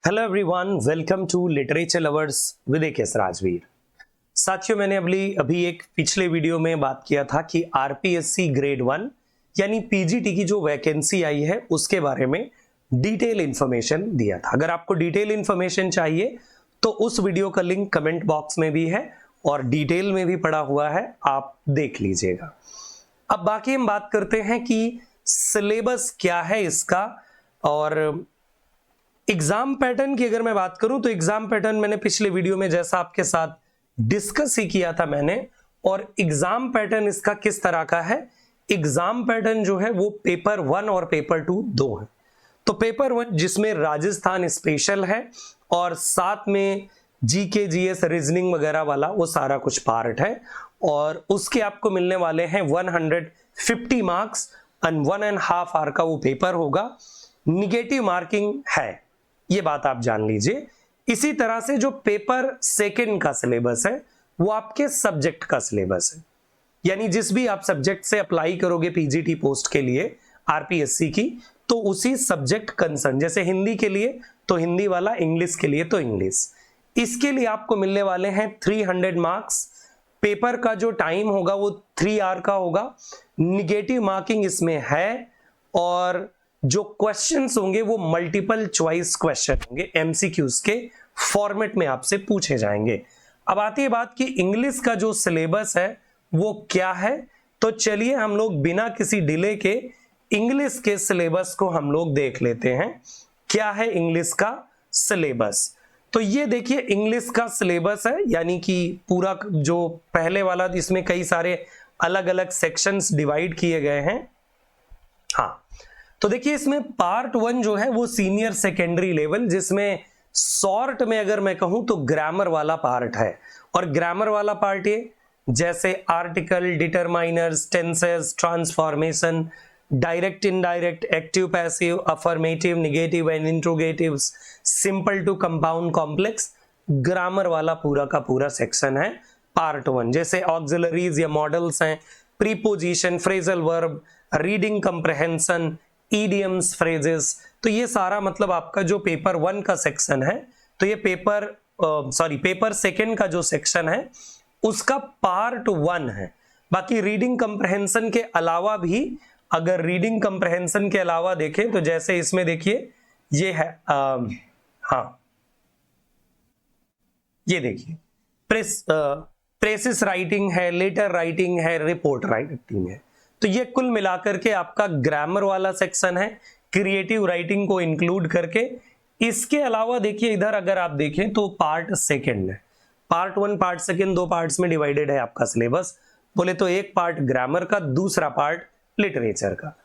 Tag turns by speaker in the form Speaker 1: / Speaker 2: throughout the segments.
Speaker 1: Hello everyone, welcome to literature lovers with S Rajveer. साथियों, मैंने अभी एक पिछले वीडियो में बात किया था कि आरपीएससी ग्रेड 1 यानी पीजीटी की जो वैकेंसी आई है उसके बारे में डिटेल इंफॉर्मेशन दिया था। अगर आपको डिटेल इंफॉर्मेशन चाहिए तो उस वीडियो का लिंक कमेंट बॉक्स में भी है और डिटेल में भी पड़ा हुआ है, आप देख लीजिएगा। अब बाकी हम बात करते हैं कि सिलेबस क्या है इसका, और एग्जाम पैटर्न की अगर मैं बात करूं तो एग्जाम पैटर्न मैंने पिछले वीडियो में जैसा आपके साथ डिस्कस ही किया था मैंने। और एग्जाम पैटर्न इसका किस तरह का है, एग्जाम पैटर्न जो है वो पेपर 1 और पेपर 2 दो है। तो पेपर 1 जिसमें राजस्थान स्पेशल है और साथ में जीके जीएस रीजनिंग वगैरह वाला वो सारा कुछ पार्ट है, और उसके आपको मिलने वाले हैं 150 मार्क्स एंड 1.5 आवर का वो पेपर होगा। निगेटिव मार्किंग है, ये बात आप जान लीजिए। इसी तरह से जो पेपर सेकंड का सिलेबस है वो आपके सब्जेक्ट का सिलेबस है, यानी जिस भी आप सब्जेक्ट से अप्लाई करोगे पीजीटी पोस्ट के लिए आरपीएससी की, तो उसी सब्जेक्ट कंसर्न, जैसे हिंदी के लिए तो हिंदी वाला, इंग्लिश के लिए तो इंग्लिश, इसके लिए आपको मिलने वाले हैं 300 मार्क्स। पेपर का जो टाइम होगा वो 3 आवर का होगा। निगेटिव मार्किंग इसमें है और जो क्वेश्चंस होंगे वो मल्टीपल चॉइस क्वेश्चन होंगे, एमसीक्यूज के फॉर्मेट में आपसे पूछे जाएंगे। अब आती है बात कि इंग्लिश का जो सिलेबस है वो क्या है, तो चलिए हम लोग बिना किसी डिले के इंग्लिश के सिलेबस को हम लोग देख लेते हैं। क्या है इंग्लिश का सिलेबस, तो ये देखिए इंग्लिश का सिलेबस है, यानी कि पूरा जो पहले वाला इसमें कई सारे अलग अलग सेक्शंस डिवाइड किए गए हैं। हाँ, तो देखिए इसमें पार्ट 1 जो है वो सीनियर सेकेंडरी लेवल, जिसमें शॉर्ट में अगर मैं कहूं तो ग्रामर वाला पार्ट है। और ग्रामर वाला पार्ट ये जैसे article, determiners, tenses, transformation, direct, indirect, active, passive, affirmative, negative and interrogatives, simple to compound, complex, grammar वाला पूरा का पूरा सेक्शन है पार्ट 1। जैसे ऑक्सिलरीज या मॉडल्स हैं, preposition, phrasal verb, reading comprehension, idioms, phrases, तो ये सारा मतलब आपका जो पेपर 1 का सेक्शन है, तो ये पेपर सेकंड का जो सेक्शन है उसका पार्ट 1 है। बाकी रीडिंग कंप्रहेंशन के अलावा भी, अगर रीडिंग कंप्रहेंशन के अलावा देखें तो जैसे इसमें देखिए ये है हाँ, ये देखिए प्रेसिस राइटिंग है, लेटर राइटिंग है, रिपोर्ट राइटिंग है। तो ये कुल मिलाकर के आपका ग्रामर वाला सेक्शन है, क्रिएटिव राइटिंग को इंक्लूड करके। इसके अलावा देखिए इधर अगर आप देखें तो पार्ट सेकंड है, पार्ट 1 पार्ट सेकंड दो पार्ट्स में डिवाइडेड है आपका सिलेबस। बोले तो एक पार्ट ग्रामर का, दूसरा पार्ट लिटरेचर का।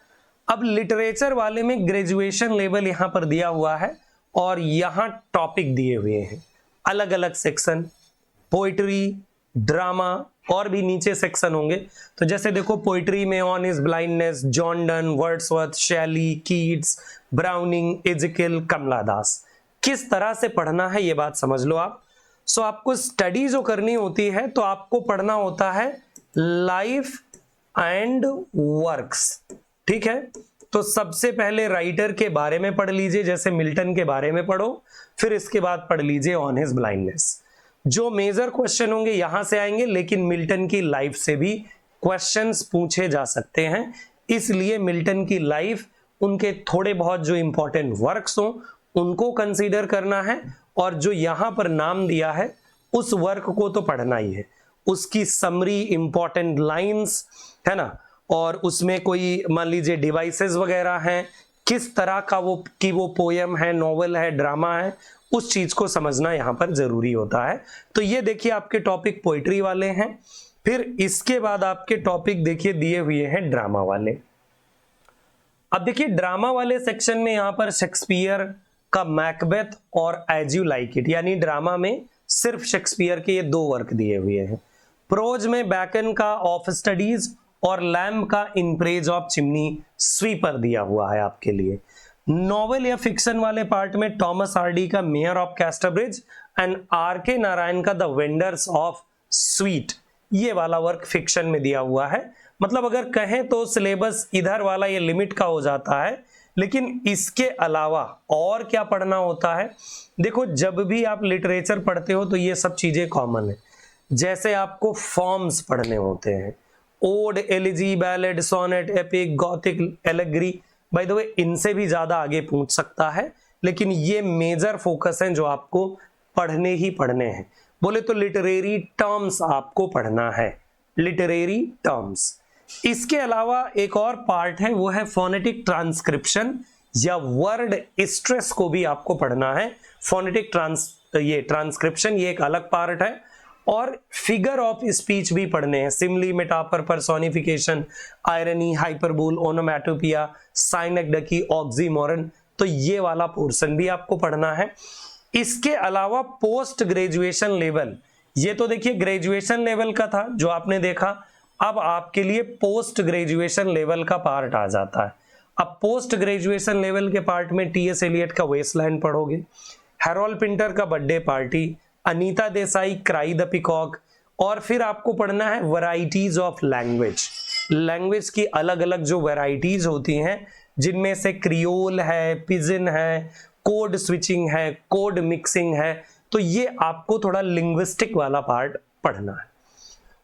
Speaker 1: अब लिटरेचर वाले में ग्रेजुएशन लेवल यहां पर दिया हुआ है और यहां टॉपिक दिए हुए हैं, अलग अलग सेक्शन, पोइट्री, ड्रामा और भी नीचे सेक्शन होंगे। तो जैसे देखो पोइट्री में on his blindness, John Donne, Wordsworth, शैली, कीट्स, ब्राउनिंग, एजिकिल, कमला दास। किस तरह से पढ़ना है ये बात समझ लो आप। सो आपको स्टडी जो करनी होती है तो आपको पढ़ना होता है लाइफ एंड वर्क्स, ठीक है। तो सबसे पहले राइटर के बारे में पढ़ लीजिए, जैसे मिल्टन के बारे में पढ़ो, फिर इसके बाद पढ़ लीजिए ऑन हिज ब्लाइंडनेस। जो मेजर क्वेश्चन होंगे यहां से आएंगे, लेकिन मिल्टन की लाइफ से भी क्वेश्चंस पूछे जा सकते हैं, इसलिए मिल्टन की लाइफ, उनके थोड़े बहुत जो इंपॉर्टेंट वर्क्स हो उनको कंसीडर करना है, और जो यहां पर नाम दिया है उस वर्क को तो पढ़ना ही है, उसकी समरी, इंपॉर्टेंट लाइंस है ना, और उसमें कोई मान लीजिए डिवाइसेस वगैरह हैं, किस तरह का वो पोयम है, नॉवेल है, ड्रामा है, उस चीज को समझना यहां पर जरूरी होता है। तो ये देखिए आपके टॉपिक पोइट्री वाले हैं। फिर इसके बाद आपके टॉपिक देखिए दिए हुए हैं ड्रामा वाले। अब देखिए ड्रामा वाले सेक्शन में यहां पर शेक्सपियर का मैकबेथ और एज यू लाइक इट, यानी ड्रामा में सिर्फ शेक्सपियर के ये 2 वर्क दिए हुए हैं। प्रोज में बैकन का ऑफ स्टडीज और लैम्ब का in praise of chimney sweeper दिया हुआ है आपके लिए। नॉवेल या फिक्शन वाले पार्ट में टॉमस हार्डी का mayor of Casterbridge and are के नारायण का द वेंडर्स ऑफ स्वीट, ये वाला वर्क फिक्शन में दिया हुआ है। मतलब अगर कहें तो सिलेबस इधर वाला ये लिमिट का हो जाता है लेकिन इसके अलावा और क्या पढ़ना होता है? देखो, जब भी आप लिटरेचर पढ़ते हो तो ये सब चीजें कॉमन है। जैसे आपको फॉर्म्स पढ़ने होते हैं, ode, elegy, ballad, sonnet, epic, gothic, allegory. By the way, इनसे भी ज्यादा आगे पूछ सकता है, लेकिन ये मेजर फोकस है जो आपको पढ़ने ही पढ़ने हैं। बोले तो लिटरेरी टर्म्स आपको पढ़ना है, लिटरेरी टर्म्स। इसके अलावा एक और पार्ट है, वो है फोनेटिक ट्रांसक्रिप्शन या वर्ड स्ट्रेस को भी आपको पढ़ना है। फोनेटिक ट्रांसक्रिप्शन ये एक अलग पार्ट है। और फिगर ऑफ स्पीच भी पढ़ने हैं, simile, metaphor, personification, irony, hyperbole, onomatopoeia, synecdoche, oxymoron, तो ये वाला पोर्शन भी आपको पढ़ना है। इसके अलावा पोस्ट ग्रेजुएशन लेवल, ये तो देखिए ग्रेजुएशन लेवल का था जो आपने देखा, अब आपके लिए पोस्ट ग्रेजुएशन लेवल का पार्ट आ जाता है। अब पोस्ट ग्रेजुएशन लेवल के पार्ट में टीएस एलियट का वेस्टलैंड पढ़ोगे, हैरोल्ड पिंटर का birthday party, Anita Desai, cry the peacock, और फिर आपको पढ़ना है वैरायटीज ऑफ लैंग्वेज। लैंग्वेज की अलग अलग जो वैरायटीज होती हैं, जिनमें से क्रियोल है, पिजिन है, कोड स्विचिंग है, कोड मिक्सिंग है, तो ये आपको थोड़ा लिंग्विस्टिक वाला पार्ट पढ़ना है।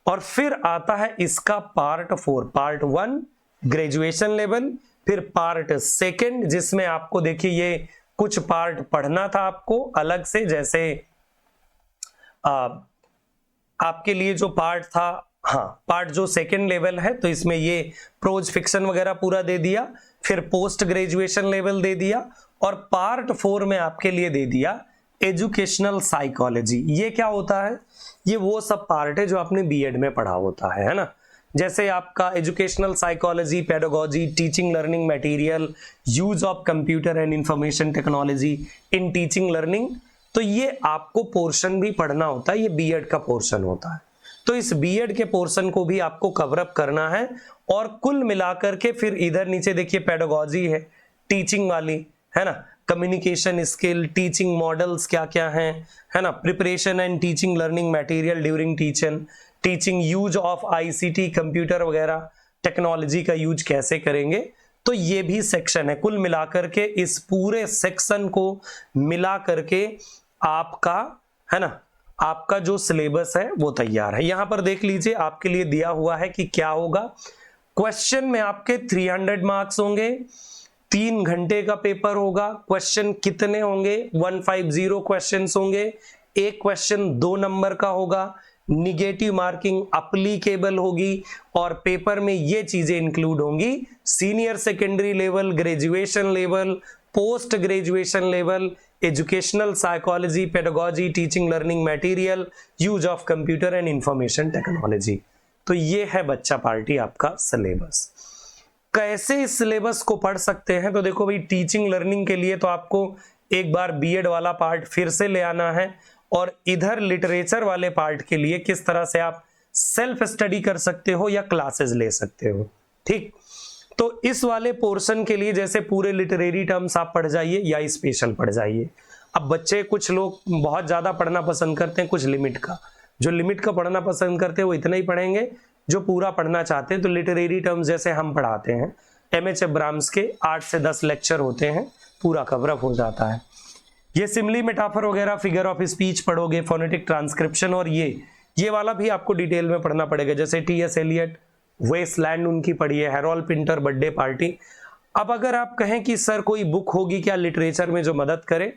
Speaker 1: और फिर आता है इसका पार्ट 4, पार्ट 1 ग्रेजुएशन लेवल, फिर पार्ट 2 जिसमें आपको देखिए ये कुछ पार्ट पढ़ना था आपको अलग से, जैसे आपके लिए जो पार्ट था, हाँ, पार्ट जो 2nd लेवल है, तो इसमें ये प्रोज फिक्शन वगैरह पूरा दे दिया, फिर पोस्ट ग्रेजुएशन लेवल दे दिया, और पार्ट 4 में आपके लिए दे दिया एजुकेशनल साइकोलॉजी। ये क्या होता है? ये वो सब पार्ट है जो आपने बीएड में पढ़ा होता है ना। जैसे आपका educational psychology, pedagogy, teaching learning material, use of computer and information technology in teaching learning, तो ये आपको पोर्शन भी पढ़ना होता है, ये बीएड का पोर्शन होता है। तो इस बीएड के पोर्शन को भी आपको कवर अप करना है। और कुल मिलाकर के फिर इधर नीचे देखिए पेडागोजी है, टीचिंग वाली, है ना, कम्युनिकेशन स्किल, टीचिंग मॉडल्स क्या क्या हैं, है ना, preparation and teaching learning material during teaching, use of ICT, computer वगैरह टेक्नोलॉजी का यूज कैसे करेंगे, तो ये भी सेक्शन है। कुल मिलाकर के इस पूरे सेक्शन को मिला करके आपका, है ना, आपका जो सिलेबस है वो तैयार है। यहां पर देख लीजिए आपके लिए दिया हुआ है कि क्या होगा। क्वेश्चन में आपके 300 मार्क्स होंगे, 3 घंटे का पेपर होगा। क्वेश्चन कितने होंगे? 150 क्वेश्चंस होंगे। एक क्वेश्चन 2 नंबर का होगा, निगेटिव मार्किंग अप्लीकेबल होगी, और पेपर में ये चीजें इंक्लूड होंगी, senior secondary level, graduation level, post graduation level, educational psychology, pedagogy, teaching learning material, use of computer and information technology. तो ये है बच्चा पार्टी आपका सिलेबस। कैसे इस सिलेबस को पढ़ सकते हैं? तो देखो भाई, टीचिंग लर्निंग के लिए तो आपको एक बार बीएड वाला पार्ट फिर से ले आना है, और इधर लिटरेचर वाले पार्ट के लिए किस तरह से आप सेल्फ स्टडी कर सकते हो या क्लासेस ले सकते हो। ठीक, तो इस वाले पोर्शन के लिए जैसे पूरे लिटरेरी टर्म्स आप पढ़ जाइए या स्पेशल पढ़ जाइए। अब बच्चे कुछ लोग बहुत ज्यादा पढ़ना पसंद करते हैं, कुछ लिमिट का, जो लिमिट का पढ़ना पसंद करते हैं वो इतना ही पढ़ेंगे, जो पूरा पढ़ना चाहते हैं तो लिटरेरी टर्म्स जैसे हम पढ़ाते हैं, एमएच अब्राम्स के 8 से 10 लेक्चर होते हैं, पूरा कवर अप हो जाता है। ये सिमली, मेटाफर वगैरह, फिगर ऑफ स्पीच पढ़ोगे, फोनेटिक ट्रांसक्रिप्शन, और ये वाला भी आपको डिटेल में पढ़ना पड़ेगा, जैसे टीएस एलियट, वेस्टलैंड उनकी पढ़िए, हैरोल्ड पिंटर, बर्थडे पार्टी। अब अगर आप कहें कि सर कोई बुक होगी क्या लिटरेचर में जो मदद करे,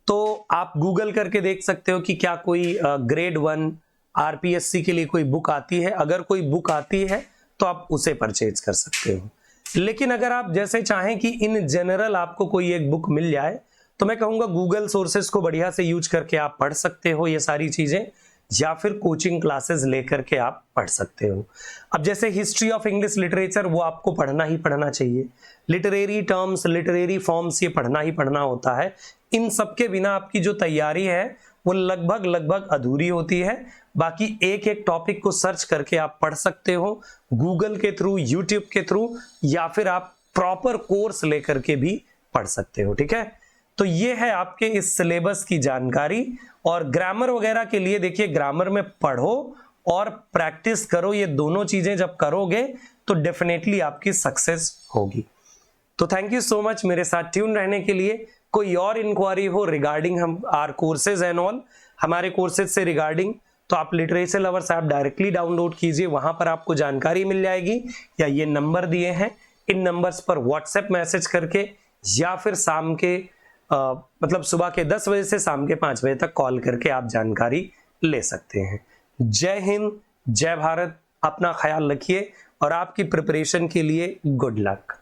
Speaker 1: तो आप गूगल करके देख सकते हो कि क्या कोई ग्रेड 1 आरपीएससी के लिए कोई बुक आती है। अगर कोई बुक आती है तो आप उसे परचेज कर सकते हो। लेकिन अगर आप जैसे चाहें कि इन जनरल आपको कोई एक बुक मिल जाए, तो मैं कहूंगा गूगल सोर्सेस को बढ़िया से यूज करके आप पढ़ सकते हो ये सारी चीजें, या फिर कोचिंग क्लासेस लेकर के आप पढ़ सकते हो। अब जैसे हिस्ट्री ऑफ इंग्लिश लिटरेचर, वो आपको पढ़ना ही पढ़ना चाहिए। लिटरेरी टर्म्स, लिटरेरी फॉर्म्स, ये पढ़ना ही पढ़ना होता है। इन सब के बिना आपकी जो तैयारी है वो लगभग अधूरी होती है। बाकी एक एक टॉपिक को सर्च करके आप पढ़ सकते हो, गूगल के थ्रू, यूट्यूब के थ्रू, या फिर आप प्रॉपर कोर्स लेकर के भी पढ़ सकते हो। ठीक है, तो ये है आपके इस सिलेबस की जानकारी। और ग्रामर वगैरह के लिए देखिए, ग्रामर में पढ़ो और प्रैक्टिस करो, ये दोनों चीजें जब करोगे तो डेफिनेटली आपकी सक्सेस होगी। तो थैंक यू सो मच मेरे साथ ट्यून रहने के लिए। कोई और इंक्वायरी हो रिगार्डिंग हम आर कोर्सेज एंड ऑल, हमारे कोर्सेज से रिगार्डिंग, तो आप literature lovers app directly download कीजिए, वहां पर आपको जानकारी मिल जाएगी, या ये नंबर दिए हैं इन नंबर्स पर व्हाट्सएप मैसेज करके, या फिर शाम के मतलब सुबह के 10 बजे से शाम के 5 बजे तक कॉल करके आप जानकारी ले सकते हैं। जय हिंद, जय भारत, अपना ख्याल रखिए और आपकी प्रिपरेशन के लिए गुड लक।